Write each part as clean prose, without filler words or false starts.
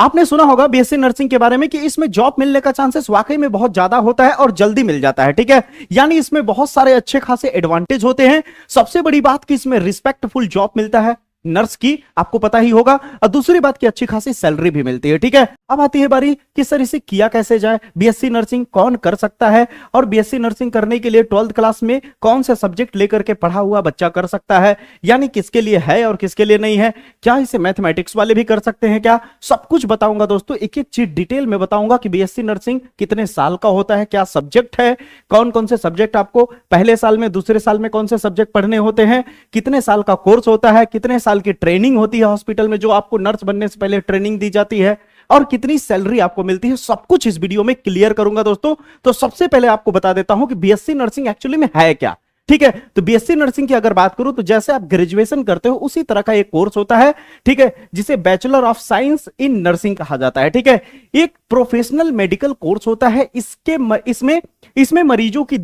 आपने सुना होगा बीएससी नर्सिंग के बारे में कि इसमें जॉब मिलने का चांसेस वाकई में बहुत ज्यादा होता है और जल्दी मिल जाता है, ठीक है। यानी इसमें बहुत सारे अच्छे खासे एडवांटेज होते हैं। सबसे बड़ी बात कि इसमें रिस्पेक्टफुल जॉब मिलता है नर्स की, आपको पता ही होगा। और दूसरी बात की अच्छी खासी सैलरी भी मिलती है, ठीक है। अब आती है बारी कि सर इसे किया कैसे जाए, बीएससी नर्सिंग कौन कर सकता है और बीएससी नर्सिंग करने के लिए 12th क्लास में कौन से सब्जेक्ट लेकर के पढ़ा हुआ बच्चा कर सकता है, यानी किसके लिए है और किसके लिए नहीं है। क्या इसे मैथमेटिक्स वाले भी कर सकते हैं क्या, सब कुछ बताऊंगा दोस्तों। एक एक चीज डिटेल में बताऊंगा कि बीएससी नर्सिंग कितने साल का होता है, क्या सब्जेक्ट है, कौन कौन से सब्जेक्ट आपको पहले साल में दूसरे साल में कौन से सब्जेक्ट पढ़ने होते हैं, कितने साल का कोर्स होता है, कितने साल की ट्रेनिंग होती है हॉस्पिटल में जो आपको नर्स बनने से पहले ट्रेनिंग दी जाती है, और कितनी सैलरी आपको मिलती है, सब कुछ इस वीडियो में क्लियर करूंगा दोस्तों। तो सबसे पहले आपको बता देता हूं कि बीएससी नर्सिंग एक्चुअली में है क्या, ठीक है। तो बीएससी नर्सिंग की अगर बात करूं तो जैसे आप ग्रेजुएशन करते हो उसी तरह का एक कोर्स होता है, ठीक है, जिसे bachelor of science in nursing कहा जाता है, ठीक है। एक प्रोफेशनल मेडिकल कोर्स होता है। इसमें मरीजों की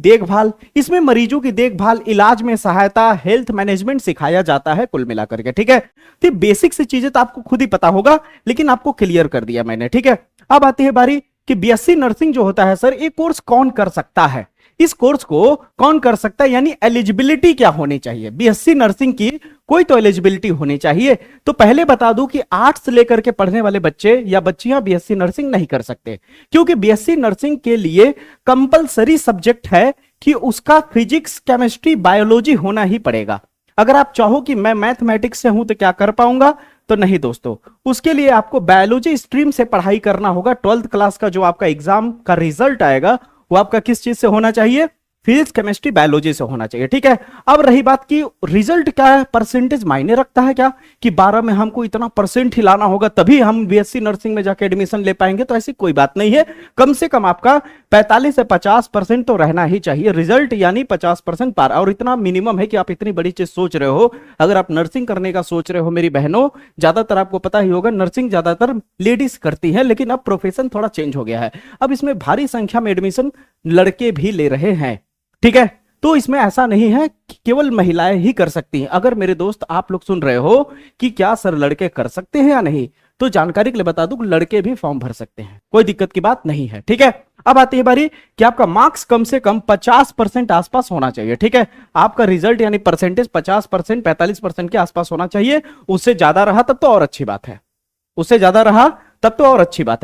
देखभाल, इलाज में सहायता, हेल्थ मैनेजमेंट सिखाया जाता है कुल मिलाकर के, ठीक है। तो बेसिक सी चीजें तो आपको खुद ही पता होगा, लेकिन आपको क्लियर कर दिया मैंने, ठीक है। अब आती है बारी कि बीएससी नर्सिंग जो होता है सर, ये कोर्स कौन कर सकता है, इस कोर्स को कौन कर सकता है, यानी एलिजिबिलिटी क्या होनी चाहिए। बीएससी नर्सिंग की कोई तो एलिजिबिलिटी होनी चाहिए। तो पहले बता दूं कि आर्ट्स लेकर के पढ़ने वाले बच्चे या बच्चियां बीएससी नर्सिंग नहीं कर सकते, क्योंकि बीएससी नर्सिंग के लिए कंपलसरी सब्जेक्ट है कि उसका फिजिक्स, केमिस्ट्री, बायोलॉजी होना ही पड़ेगा। अगर आप चाहो कि मैं मैथमेटिक्स से हूं तो क्या कर पाऊंगा, तो नहीं दोस्तों, उसके लिए आपको बायोलॉजी स्ट्रीम से पढ़ाई करना होगा। 12th क्लास का जो आपका एग्जाम का रिजल्ट आएगा वो आपका किस चीज से होना चाहिए, फिजिक्स, केमिस्ट्री, बायोलॉजी से होना चाहिए, ठीक है। अब रही बात की रिजल्ट क्या है, परसेंटेज मायने रखता है क्या, कि 12 में हमको इतना परसेंट ही लाना होगा तभी हम बीएससी नर्सिंग में जाके एडमिशन ले पाएंगे, तो ऐसी कोई बात नहीं है। कम से कम आपका 45 से 50% तो रहना ही चाहिए रिजल्ट, यानी 50% पार। और इतना मिनिमम है कि आप इतनी बड़ी चीज सोच रहे हो, अगर आप नर्सिंग करने का सोच रहे हो मेरी बहनों, ज्यादातर आपको पता ही होगा नर्सिंग ज्यादातर लेडीज करती है, लेकिन अब प्रोफेशन थोड़ा चेंज हो गया है। अब इसमें भारी संख्या में एडमिशन लड़के भी ले रहे हैं, ठीक है। तो इसमें ऐसा नहीं है कि केवल महिलाएं ही कर सकती हैं। अगर मेरे दोस्त आप लोग सुन रहे हो कि क्या सर लड़के कर सकते हैं या नहीं, तो जानकारी के लिए बता दूं लड़के भी फॉर्म भर सकते हैं, कोई दिक्कत की बात नहीं है, ठीक है। अब आती है बारी कि आपका मार्क्स कम से कम 50% आसपास होना चाहिए, ठीक है। आपका रिजल्ट यानी परसेंटेज 50%, 45% के आसपास होना चाहिए। उससे ज्यादा रहा तब तो और अच्छी बात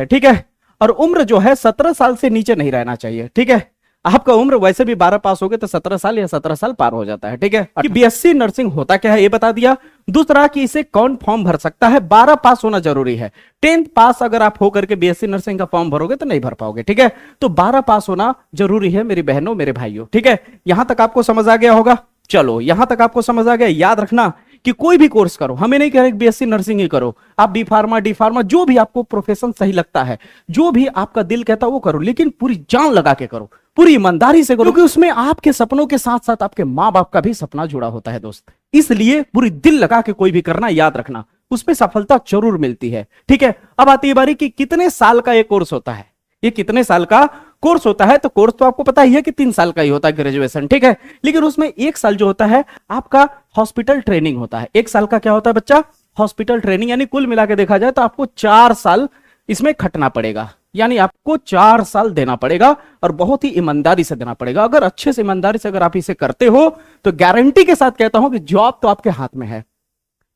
है, ठीक है। और उम्र जो है 17 साल से नीचे नहीं रहना चाहिए, ठीक है। आपका उम्र वैसे भी 12 पास हो गए तो 17 साल या 17 साल पार हो जाता है, ठीक है। कि बीएससी नर्सिंग होता क्या है ये बता दिया। दूसरा कि इसे कौन फॉर्म भर सकता है, 12 पास होना जरूरी है। 10th पास अगर आप होकर के बीएससी नर्सिंग का फॉर्म भरोगे तो नहीं भर पाओगे, ठीक है। तो 12 पास होना जरूरी है मेरी बहनों मेरे भाइयों, ठीक है। यहां तक आपको समझ आ गया होगा, चलो यहां तक आपको समझ आ गया। याद रखना कि कोई भी कोर्स करो, हमें नहीं कह रहे बीएससी नर्सिंग ही करो, आप बी फार्मा, डी फार्मा, जो भी आपको प्रोफेशन सही लगता है, जो भी आपका दिल कहता है वो करो, लेकिन पूरी जान लगा के करो, पूरी ईमानदारी से करो, क्योंकि उसमें आपके सपनों के साथ साथ आपके माँ बाप का भी सपना जुड़ा होता है दोस्त। इसलिए पूरी दिल लगा के कोई भी करना, याद रखना उसमें सफलता जरूर मिलती है, ठीक है। अब आती है बारी कि कितने साल का ये कोर्स होता है, ये कितने साल का कोर्स होता है। तो कोर्स तो आपको पता ही है कि 3 साल का ही होता है ग्रेजुएशन, ठीक है। लेकिन उसमें 1 साल जो होता है आपका हॉस्पिटल ट्रेनिंग होता है। 1 साल का क्या होता है बच्चा, हॉस्पिटल ट्रेनिंग, यानी कुल मिला के देखा जाए तो आपको 4 साल इसमें खटना पड़ेगा, यानी आपको 4 साल देना पड़ेगा और बहुत ही ईमानदारी से देना पड़ेगा। अगर अच्छे से ईमानदारी से अगर आप इसे करते हो तो गारंटी के साथ कहता हूं कि जॉब तो आपके हाथ में है,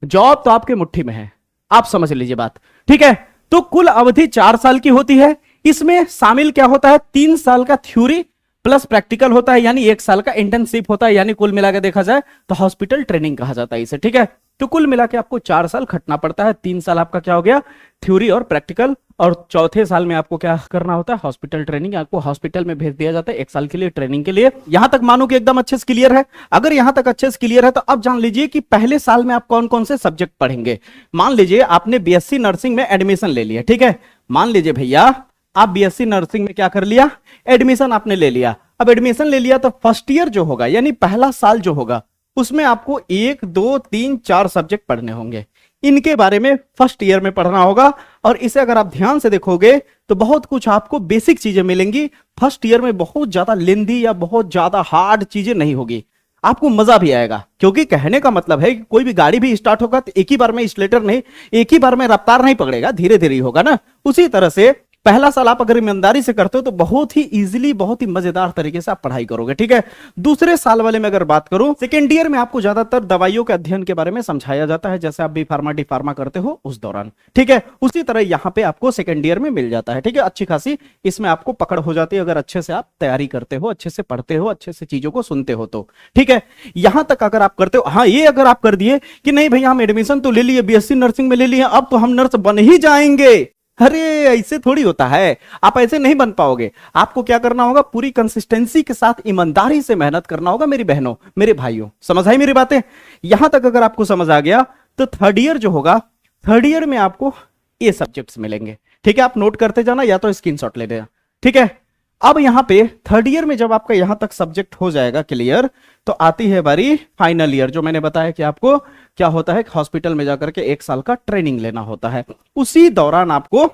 जॉब तो आपके मुट्ठी में है, आप समझ लीजिए बात, ठीक है। तो कुल अवधि 4 साल की होती है। इसमें शामिल क्या होता है, 3 साल का थ्योरी प्लस प्रैक्टिकल होता है, यानी 1 साल का इंटर्नशिप होता है, यानी कुल मिलाकर देखा जाए तो हॉस्पिटल ट्रेनिंग कहा जाता है इसे, ठीक है। तो कुल मिला के आपको 4 साल खटना पड़ता है। 3 साल आपका क्या हो गया, थ्योरी और प्रैक्टिकल, और चौथे साल में आपको क्या करना होता है, हॉस्पिटल ट्रेनिंग। आपको हॉस्पिटल में भेज दिया जाता है 1 साल के लिए ट्रेनिंग के लिए। यहां तक मानो कि एकदम अच्छे से क्लियर है। अगर यहां तक अच्छे से क्लियर है तो अब जान लीजिए कि पहले साल में आप कौन कौन से सब्जेक्ट पढ़ेंगे। मान लीजिए आपने बीएससी नर्सिंग में एडमिशन ले लिया, ठीक है। मान लीजिए भैया आप बीएससी नर्सिंग में क्या कर लिया, एडमिशन आपने ले लिया। अब एडमिशन ले लिया तो फर्स्ट ईयर जो होगा, यानी पहला साल जो होगा, उसमें आपको 1, 2, 3, 4 सब्जेक्ट पढ़ने होंगे। इनके बारे में फर्स्ट ईयर में पढ़ना होगा। और इसे अगर आप ध्यान से देखोगे तो बहुत कुछ आपको बेसिक चीजें मिलेंगी। फर्स्ट ईयर में बहुत ज्यादा लेंदी या बहुत ज्यादा हार्ड चीजें नहीं होगी। आपको मजा भी आएगा, क्योंकि कहने का मतलब है कि कोई भी गाड़ी भी स्टार्ट होगा तो एक ही बार में एक्सीलरेटर नहीं, एक ही बार में रफ्तार नहीं पकड़ेगा, धीरे धीरे होगा ना। उसी तरह से पहला साल आप अगर ईमानदारी से करते हो तो बहुत ही इजीली, बहुत ही मजेदार तरीके से आप पढ़ाई करोगे, ठीक है। दूसरे साल वाले में अगर बात करूं, सेकेंड ईयर में आपको ज्यादातर दवाइयों के अध्ययन के बारे में समझाया जाता है, जैसे आप बी फार्मा डी फार्मा करते हो उस दौरान, ठीक है। उसी तरह यहां पे आपको सेकेंड ईयर में मिल जाता है, ठीक है। अच्छी खासी इसमें आपको पकड़ हो जाती है अगर अच्छे से आप तैयारी करते हो, अच्छे से पढ़ते हो, अच्छे से चीजों को सुनते हो तो, ठीक है। यहां तक अगर आप करते हो, हाँ ये अगर आप कर दिए कि नहीं भैया हम एडमिशन तो ले लिए, बीएससी नर्सिंग में ले लिए, अब तो हम नर्स बन ही जाएंगे, अरे ऐसे थोड़ी होता है, आप ऐसे नहीं बन पाओगे। आपको क्या करना होगा, पूरी कंसिस्टेंसी के साथ ईमानदारी से मेहनत करना होगा मेरी बहनों मेरे भाइयों, समझ आई मेरी बातें। यहां तक अगर आपको समझ आ गया तो थर्ड ईयर जो होगा, थर्ड ईयर में आपको ये सब्जेक्ट्स मिलेंगे, ठीक है। आप नोट करते जाना या तो स्क्रीनशॉट ले लेना, ठीक है। अब यहां पे थर्ड ईयर में जब आपका यहां तक सब्जेक्ट हो जाएगा क्लियर, तो आती है बारी फाइनल ईयर, जो मैंने बताया कि आपको क्या होता है, हॉस्पिटल में जाकर के 1 साल का ट्रेनिंग लेना होता है। उसी दौरान आपको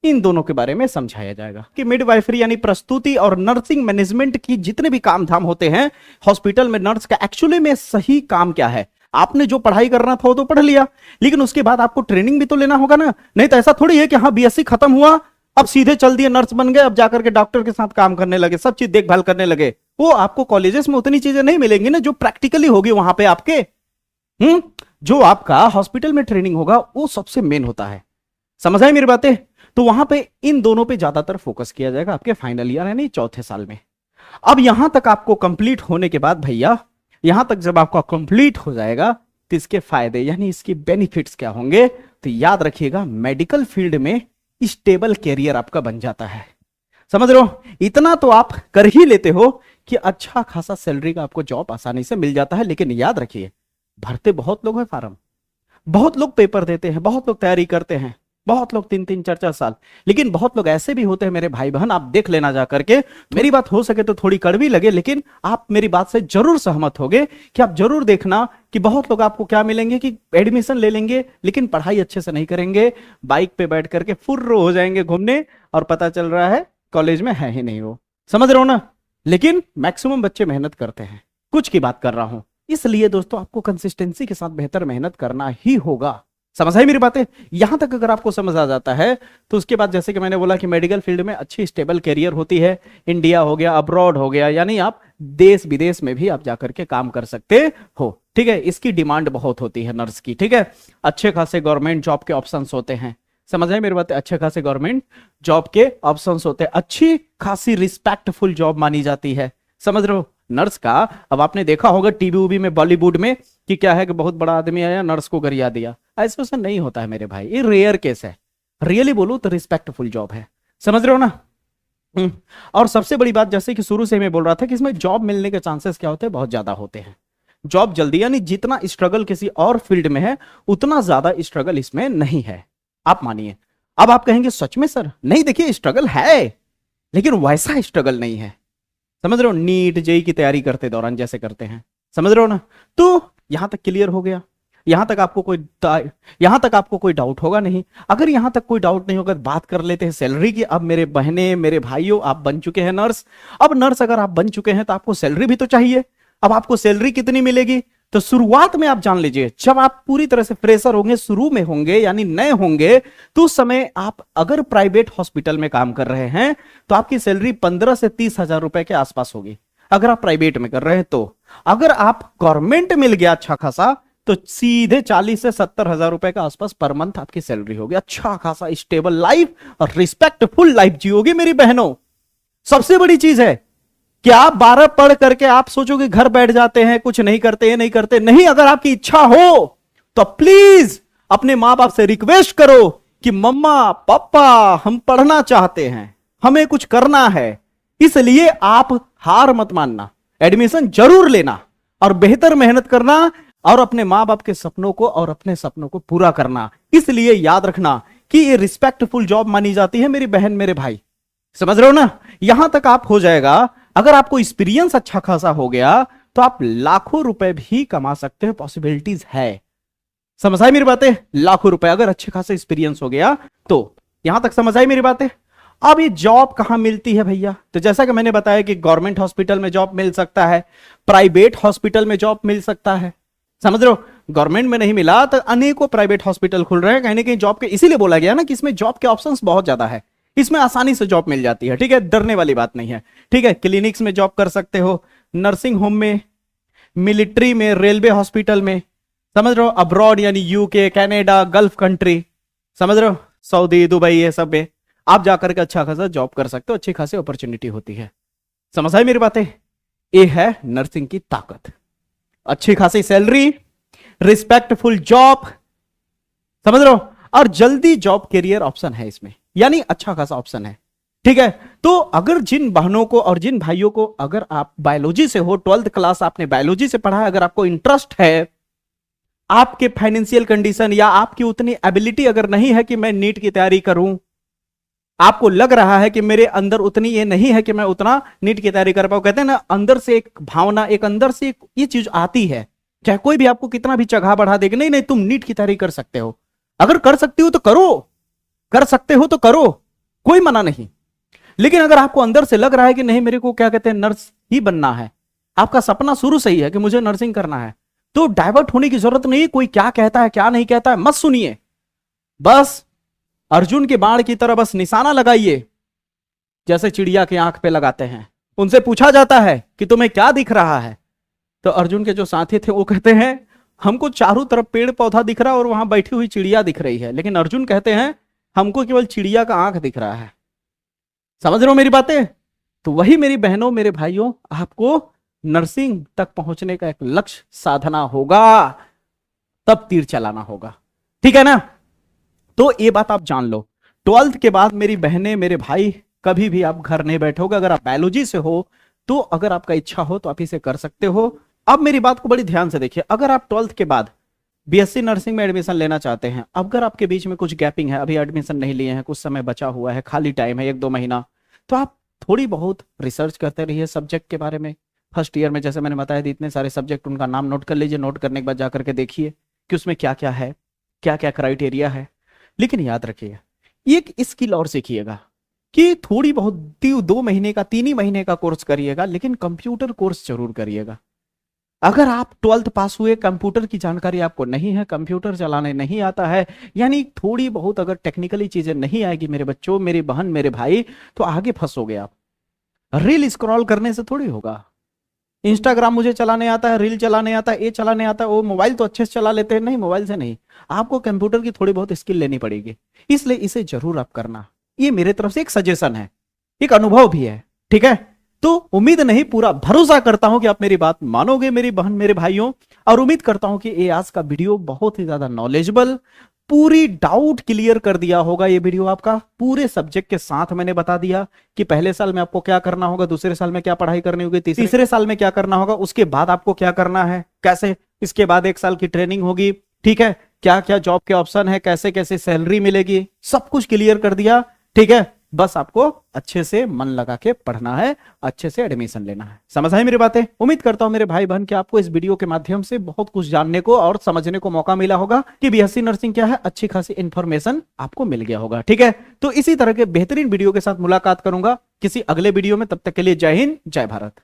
इन दोनों के बारे में समझाया जाएगा कि मिडवाइफरी यानी प्रस्तुति और नर्सिंग मैनेजमेंट की जितने भी काम धाम होते हैं हॉस्पिटल में, नर्स का एक्चुअली में सही काम क्या है। आपने जो पढ़ाई करना था वो तो पढ़ लिया, लेकिन उसके बाद आपको ट्रेनिंग भी तो लेना होगा ना। नहीं तो ऐसा थोड़ी है कि हाँ बीएससी खत्म हुआ अब सीधे चल दिए नर्स बन गए, अब जाकर के डॉक्टर के साथ काम करने लगे, सब चीज देखभाल करने लगे। वो आपको कॉलेजेस में उतनी चीजें नहीं मिलेंगी ना जो प्रैक्टिकली होगी वहां पे आपके। जो आपका हॉस्पिटल में ट्रेनिंग होगा वो सबसे मेन होता है, समझ आए मेरी बातें। तो वहां पे इन दोनों पे ज्यादातर फोकस किया जाएगा आपके फाइनल ईयर यानी चौथे साल में। अब यहां तक आपको कंप्लीट होने के बाद भैया, यहां तक जब आपका कंप्लीट हो जाएगा तो इसके फायदे यानी इसकी बेनिफिट्स क्या होंगे, तो याद रखिएगा मेडिकल फील्ड में स्टेबल कैरियर आपका बन जाता है। समझ रहे हो, इतना तो आप कर ही लेते हो कि अच्छा खासा सैलरी का आपको जॉब आसानी से मिल जाता है। लेकिन याद रखिए भरते बहुत लोग हैं फार्म, बहुत लोग पेपर देते हैं, बहुत लोग तैयारी करते हैं, बहुत लोग 3-3 4-4 साल, लेकिन बहुत लोग ऐसे भी होते हैं मेरे भाई बहन, आप देख लेना जा करके। मेरी बात हो सके तो थोड़ी कड़वी लगे, लेकिन आप मेरी बात से जरूर सहमत होगे कि आप जरूर देखना कि बहुत लोग आपको क्या मिलेंगे कि एडमिशन ले लेंगे लेकिन पढ़ाई अच्छे से नहीं करेंगे, बाइक पे बैठ करके फुर्रो हो जाएंगे घूमने और पता चल रहा है कॉलेज में है ही नहीं वो, समझ रहे हो ना। लेकिन मैक्सिमम बच्चे मेहनत करते हैं, कुछ की बात कर रहा हूं। इसलिए दोस्तों आपको कंसिस्टेंसी के साथ बेहतर मेहनत करना ही होगा, समझ आई मेरी बातें। यहां तक अगर आपको समझ आ जाता है तो उसके बाद जैसे कि मैंने बोला कि मेडिकल फील्ड में अच्छी स्टेबल कैरियर होती है, इंडिया हो गया, अब्रॉड हो गया, यानी आप देश विदेश में भी आप जाकर के काम कर सकते हो, ठीक है। इसकी डिमांड बहुत होती है नर्स की, ठीक है। अच्छे खासे गवर्नमेंट जॉब के ऑप्शंस होते हैं, समझ आए मेरी बात। अच्छे खासे गवर्नमेंट जॉब के ऑप्शंस होते हैं, अच्छी खासी रिस्पेक्टफुल जॉब मानी जाती है, समझ रहे हो नर्स का। अब आपने देखा होगा टीवी उवी में बॉलीवुड में कि क्या है कि बहुत बड़ा आदमी आया नर्स को गरिया दिया, ऐसा वैसा नहीं होता है मेरे भाई, ये रेयर केस है। रियली बोलूं तो रिस्पेक्टफुल जॉब है, समझ रहे हो ना। और सबसे बड़ी बात जैसे कि शुरू से मैं बोल रहा था कि इसमें जॉब मिलने के चांसेस क्या होते हैं, बहुत ज्यादा होते हैं। जॉब जल्दी, यानी जितना स्ट्रगल किसी और फील्ड में है उतना ज्यादा स्ट्रगल इसमें नहीं है, आप मानिए। अब आप कहेंगे सच में सर, नहीं देखिए स्ट्रगल है लेकिन वैसा स्ट्रगल नहीं है, समझ रहे हो। नीट जेई की तैयारी करते दौरान जैसे करते हैं, समझ रहे हो ना। तो यहां तक क्लियर हो गया, यहां तक आपको कोई डाउट होगा नहीं। अगर यहां तक कोई डाउट नहीं होगा बात कर लेते हैं सैलरी की। अब मेरे बहने मेरे भाइयों, आप बन चुके हैं नर्स। अब नर्स अगर आप बन चुके हैं तो आपको सैलरी भी तो चाहिए। अब आपको सैलरी कितनी मिलेगी, तो शुरुआत में आप जान लीजिए, जब आप पूरी तरह से फ्रेशर होंगे, शुरू में होंगे यानी नए होंगे, तो उस समय आप अगर प्राइवेट हॉस्पिटल में काम कर रहे हैं तो आपकी सैलरी 15 से 30 हजार रुपए के आसपास होगी, अगर आप प्राइवेट में कर रहे हैं तो। अगर आप गवर्नमेंट मिल गया अच्छा खासा तो सीधे 40 से 70 हजार रुपए के आसपास पर मंथ आपकी सैलरी होगी। अच्छा खासा स्टेबल लाइफ और रिस्पेक्टफुल लाइफ जियोगे मेरी बहनों। सबसे बड़ी चीज है कि आप 12 पढ़ करके आप सोचोगे घर बैठ जाते हैं, कुछ नहीं करते, नहीं करते, नहीं। अगर आपकी इच्छा हो तो प्लीज अपने मां बाप से रिक्वेस्ट करो कि मम्मा पापा हम पढ़ना चाहते हैं, हमें कुछ करना है, इसलिए आप हार मत मानना, एडमिशन जरूर लेना और बेहतर मेहनत करना और अपने मां बाप के सपनों को और अपने सपनों को पूरा करना। इसलिए याद रखना कि ये रिस्पेक्टफुल जॉब मानी जाती है मेरी बहन मेरे भाई, समझ रहे हो ना। यहां तक आप हो जाएगा, अगर आपको एक्सपीरियंस अच्छा खासा हो गया तो आप लाखों रुपए भी कमा सकते हो, पॉसिबिलिटीज है, समझ आई मेरी बातें। लाखों रुपए अगर अच्छे खासे एक्सपीरियंस हो गया तो, यहां तक समझ आई मेरी बातें। अब ये जॉब कहां मिलती है भैया? तो जैसा कि मैंने बताया कि गवर्नमेंट हॉस्पिटल में जॉब मिल सकता है, प्राइवेट हॉस्पिटल में जॉब मिल सकता है, समझ रहे हो? गवर्नमेंट में नहीं मिला तो अनेकों प्राइवेट हॉस्पिटल खुल रहे हैं, कहीं ना कहीं जॉब के, इसीलिए बोला गया ना कि इसमें जॉब के ऑप्शंस बहुत ज्यादा है, इसमें आसानी से जॉब मिल जाती है, ठीक है, डरने वाली बात नहीं है, ठीक है। क्लिनिक्स में जॉब कर सकते हो, नर्सिंग होम में, मिलिट्री में, रेलवे हॉस्पिटल में, समझ रहे हो, अब्रॉड यानी यूके, कनाडा, गल्फ कंट्री, समझ रहे हो, सऊदी, दुबई, ये सब में आप जाकर के अच्छा खासा जॉब कर सकते हो, अच्छी खासी अपॉर्चुनिटी होती है। समझ आई मेरी बातें? ये है नर्सिंग की ताकत, अच्छी खासी सैलरी, रिस्पेक्टफुल जॉब, समझ रहे हो, और जल्दी जॉब कैरियर ऑप्शन है इसमें, यानी अच्छा खासा ऑप्शन है, ठीक है। तो अगर जिन बहनों को और जिन भाइयों को, अगर आप बायोलॉजी से हो, 12th क्लास आपने बायोलॉजी से पढ़ा है, अगर आपको इंटरेस्ट है, आपके फाइनेंशियल कंडीशन या आपकी उतनी एबिलिटी अगर नहीं है कि मैं नीट की तैयारी करूं, आपको लग रहा है कि मेरे अंदर उतनी ये नहीं है कि मैं उतना नीट की तैयारी कर पाऊं, कहते हैं ना अंदर से एक भावना, एक अंदर से एक ये चीज आती है, चाहे कोई भी आपको कितना भी चढ़ा बढ़ा देगा, नहीं नहीं तुम नीट की तैयारी कर सकते हो, अगर कर सकती हो तो करो, कर सकते हो तो करो, कोई मना नहीं। लेकिन अगर आपको अंदर से लग रहा है कि नहीं मेरे को क्या कहते हैं नर्स ही बनना है, आपका सपना शुरू से ही है कि मुझे नर्सिंग करना है, तो डाइवर्ट होने की जरूरत नहीं, कोई क्या कहता है क्या नहीं कहता है मत सुनिए, बस अर्जुन के बाण की तरह बस निशाना लगाइए, जैसे चिड़िया की आंख पे लगाते हैं। उनसे पूछा जाता है कि तुम्हें क्या दिख रहा है, तो अर्जुन के जो साथी थे वो कहते हैं हमको चारों तरफ पेड़ पौधा दिख रहा है और वहां बैठी हुई चिड़िया दिख रही है, लेकिन अर्जुन कहते हैं हमको केवल चिड़िया का आंख दिख रहा है। समझ रहे हो मेरी बातें? तो वही मेरी बहनों मेरे भाइयों, आपको नर्सिंग तक पहुंचने का एक लक्ष्य साधना होगा, तब तीर चलाना होगा, ठीक है ना? तो ये बात आप जान लो, 12th के बाद मेरी बहनें मेरे भाई कभी भी आप घर नहीं बैठोगे, अगर आप बायोलॉजी से हो तो अगर आपका इच्छा हो तो आप इसे कर सकते हो। अब मेरी बात को बड़ी ध्यान से देखिए, अगर आप 12th के बाद बीएससी नर्सिंग में एडमिशन लेना चाहते हैं, अगर आपके बीच में कुछ गैपिंग है, अभी एडमिशन नहीं लिए हैं, कुछ समय बचा हुआ है, खाली टाइम है 1-2 महीना, तो आप थोड़ी बहुत रिसर्च करते रहिए सब्जेक्ट के बारे में। फर्स्ट ईयर में जैसे मैंने बताया था इतने सारे सब्जेक्ट, उनका नाम नोट कर लीजिए, नोट करने के बाद जाकर के देखिए कि उसमें क्या क्या है, क्या क्या क्राइटेरिया है। लेकिन याद रखिएगा एक स्किल और सीखिएगा कि थोड़ी बहुत 2 महीने का 3 ही महीने का कोर्स करिएगा, लेकिन कंप्यूटर कोर्स जरूर करिएगा। अगर आप 12th पास हुए, कंप्यूटर की जानकारी आपको नहीं है, कंप्यूटर चलाने नहीं आता है, यानी थोड़ी बहुत अगर टेक्निकली चीजें नहीं आएगी मेरे बच्चों, मेरी बहन, मेरे भाई, तो आगे फंसोगे आप। रील स्क्रॉल करने से थोड़ी होगा, इंस्टाग्राम मुझे चलाने आता है, रील चलाने आता है, ये चलाने आता है, वो मोबाइल तो अच्छे से चला लेते हैं, नहीं मोबाइल से नहीं, आपको कंप्यूटर की थोड़ी बहुत स्किल लेनी पड़ेगी, इसलिए इसे जरूर आप करना। ये मेरे तरफ से एक सजेशन है, एक अनुभव भी है, ठीक है? तो उम्मीद नहीं, पूरा भरोसा करता हूं कि आप मेरी बात मानोगे मेरी बहन मेरे भाइयों, और उम्मीद करता हूं कि ये आज का वीडियो बहुत ही ज्यादा नॉलेजेबल, पूरी डाउट क्लियर कर दिया होगा। ये वीडियो आपका पूरे सब्जेक्ट के साथ मैंने बता दिया कि पहले साल में आपको क्या करना होगा, दूसरे साल में क्या पढ़ाई करनी होगी, तीसरे साल में क्या करना होगा, उसके बाद आपको क्या करना है, कैसे, इसके बाद 1 साल की ट्रेनिंग होगी, ठीक है, क्या क्या जॉब के ऑप्शन है, कैसे कैसे सैलरी मिलेगी, सब कुछ क्लियर कर दिया, ठीक है? बस आपको अच्छे से मन लगा के पढ़ना है, अच्छे से एडमिशन लेना है। समझ आई मेरी बातें? उम्मीद करता हूं मेरे भाई बहन कि आपको इस वीडियो के माध्यम से बहुत कुछ जानने को और समझने को मौका मिला होगा कि बीएससी नर्सिंग क्या है, अच्छी खासी इंफॉर्मेशन आपको मिल गया होगा, ठीक है? तो इसी तरह के बेहतरीन वीडियो के साथ मुलाकात करूंगा किसी अगले वीडियो में, तब तक के लिए जय हिंद, जय भारत।